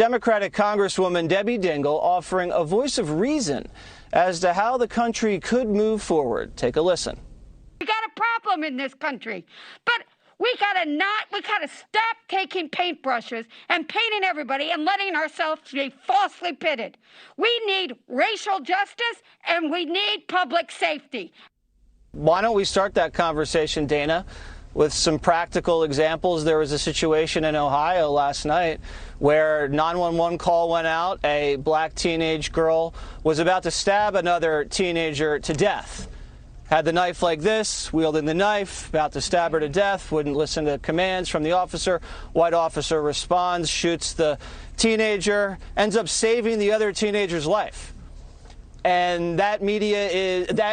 Democratic Congresswoman Debbie Dingell offering a voice of reason as to how the country could move forward. Take a listen. We got a problem in this country, but we gotta stop taking paintbrushes and painting everybody and letting ourselves be falsely pitted. We need racial justice and we need public safety. Why don't we start that conversation, Dana, with some practical examples? There was a situation in Ohio last night where 911 call went out. A black teenage girl was about to stab another teenager to death. Had the knife like this, wielding the knife, about to stab her to death, wouldn't listen to commands from the officer. White officer responds, shoots the teenager, ends up saving the other teenager's life. And that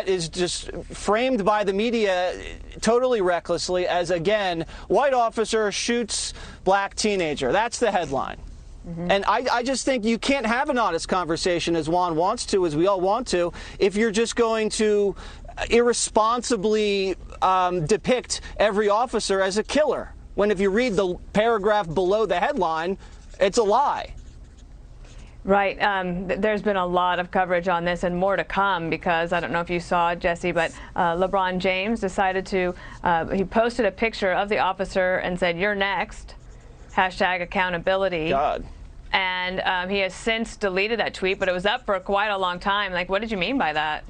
is just framed by the media totally recklessly as, again, white officer shoots black teenager. That's the headline. Mm-hmm. And I just think you can't have an honest conversation, as Juan wants to, as we all want to, if you're just going to irresponsibly depict every officer as a killer, when if you read the paragraph below the headline, it's a lie. Right. There's been a lot of coverage on this and more to come, because I don't know if you saw, Jesse, but LeBron James decided to, he posted a picture of the officer and said, "You're next," hashtag accountability. God. And he has since deleted that tweet, but it was up for quite a long time. Like, what did you mean by that?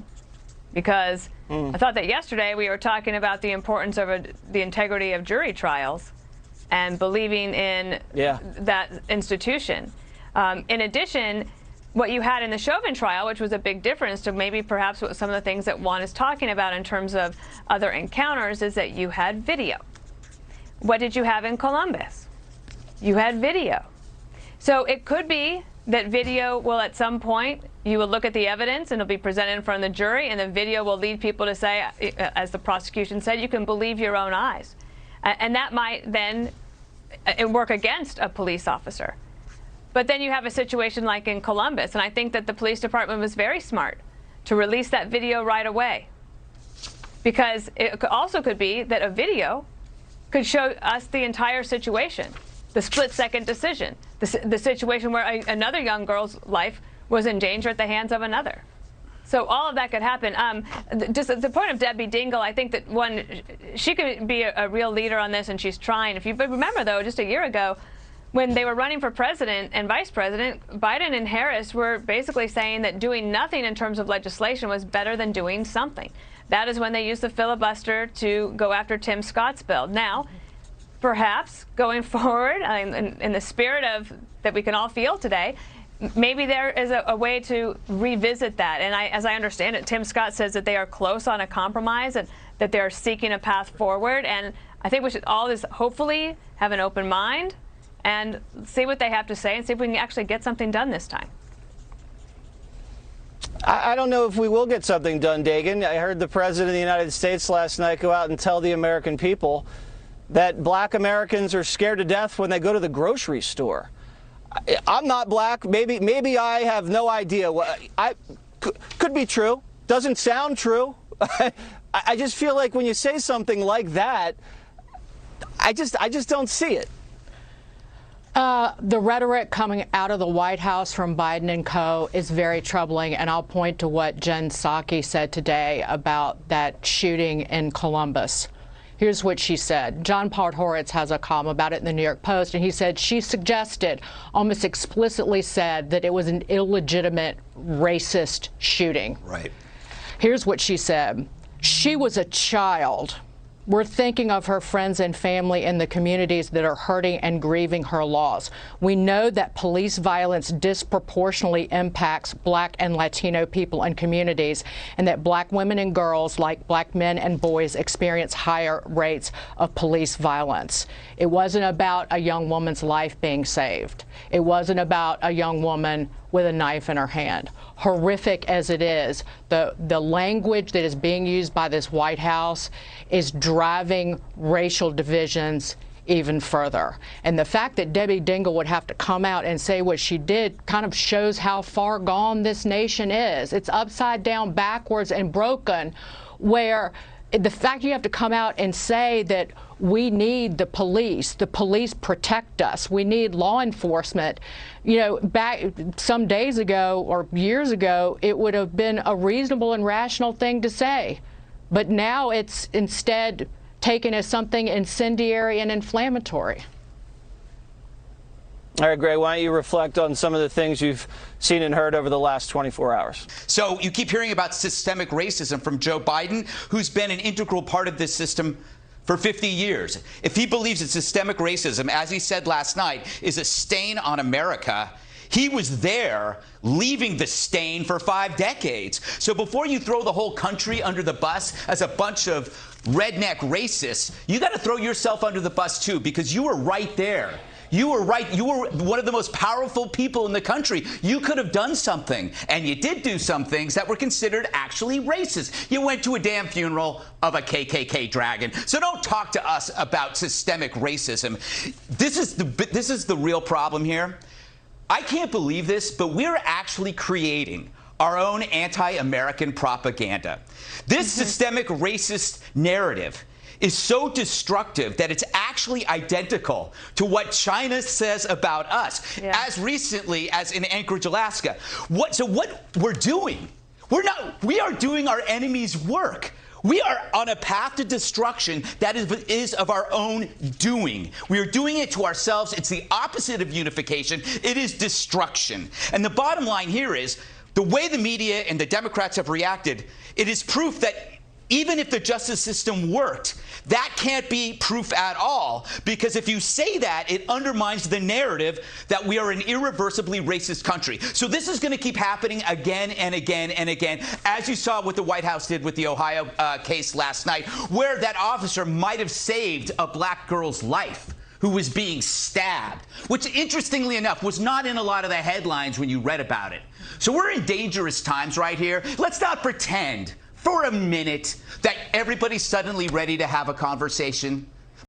Because I thought that yesterday we were talking about the importance of the integrity of jury trials and believing in that institution. In addition, what you had in the Chauvin trial, which was a big difference to maybe perhaps what some of the things that Juan is talking about in terms of other encounters, is that you had video. What did you have in Columbus? You had video. So it could be that video will, at some point, you will look at the evidence and it'll be presented in front of the jury, and the video will lead people to say, as the prosecution said, you can believe your own eyes. And that might then work against a police officer. But then you have a situation like in Columbus, and I think that the police department was very smart to release that video right away. Because it also could be that a video could show us the entire situation, the split-second decision, the situation where another young girl's life was in danger at the hands of another. So all of that could happen. Just at the point of Debbie Dingell, I think that she could be a real leader on this, and she's trying. If you remember, though, just a year ago, when they were running for president and vice president, Biden and Harris were basically saying that doing nothing in terms of legislation was better than doing something. That is when they used the filibuster to go after Tim Scott's bill. Now, perhaps going forward, in the spirit of that we can all feel today, maybe there is a way to revisit that. And as I understand it, Tim Scott says that they are close on a compromise and that they're seeking a path forward. And I think we should all just hopefully have an open mind and see what they have to say and see if we can actually get something done this time. I don't know if we will get something done, Dagan. I heard the President of the United States last night go out and tell the American people that black Americans are scared to death when they go to the grocery store. I'm not black. Maybe I have no idea. Could be true. Doesn't sound true. I just feel like when you say something like that, I just don't see it. The rhetoric coming out of the White House from Biden and co. is very troubling, and I'll point to what Jen Psaki said today about that shooting in Columbus. Here's what she said. John Podhoretz has a column about it in the New York Post, and he said she suggested, almost explicitly said, that it was an illegitimate racist shooting. Right. Here's what she said. She was a child. We're thinking of her friends and family in the communities that are hurting and grieving her loss. We know that police violence disproportionately impacts black and Latino people and communities, and that black women and girls, like black men and boys, experience higher rates of police violence. It wasn't about a young woman's life being saved. It wasn't about a young woman with a knife in her hand. Horrific as it is, the language that is being used by this White House is driving racial divisions even further. And the fact that Debbie Dingell would have to come out and say what she did kind of shows how far gone this nation is. It's upside down, backwards, and broken, where the fact you have to come out and say that we need the police protect us, we need law enforcement. You know, back some days ago or years ago, it would have been a reasonable and rational thing to say. But now it's instead taken as something incendiary and inflammatory. All right, Greg, why don't you reflect on some of the things you've seen and heard over the last 24 hours? So you keep hearing about systemic racism from Joe Biden, who's been an integral part of this system for 50 years. If he believes that systemic racism, as he said last night, is a stain on America, he was there leaving the stain for 5 decades. So before you throw the whole country under the bus as a bunch of redneck racists, you got to throw yourself under the bus, too, because you were right there. You were right. You were one of the most powerful people in the country. You could have done something, and you did do some things that were considered actually racist. You went to a damn funeral of a KKK dragon. So don't talk to us about systemic racism. This is the real problem here. I can't believe this, but we're actually creating our own anti-American propaganda. This systemic racist narrative is so destructive that it's actually identical to what China says about us, as recently as in Anchorage, Alaska. What we're doing, we are doing our enemy's work. We are on a path to destruction that is of our own doing. We are doing it to ourselves. It's the opposite of unification. It is destruction. And the bottom line here is the way the media and the Democrats have reacted, it is proof that even if the justice system worked, that can't be proof at all, because if you say that, it undermines the narrative that we are an irreversibly racist country. So this is going to keep happening again and again and again, as you saw what the White House did with the Ohio case last night, where that officer might have saved a black girl's life who was being stabbed, which, interestingly enough, was not in a lot of the headlines when you read about it. So we're in dangerous times right here. Let's not pretend for a minute that everybody's suddenly ready to have a conversation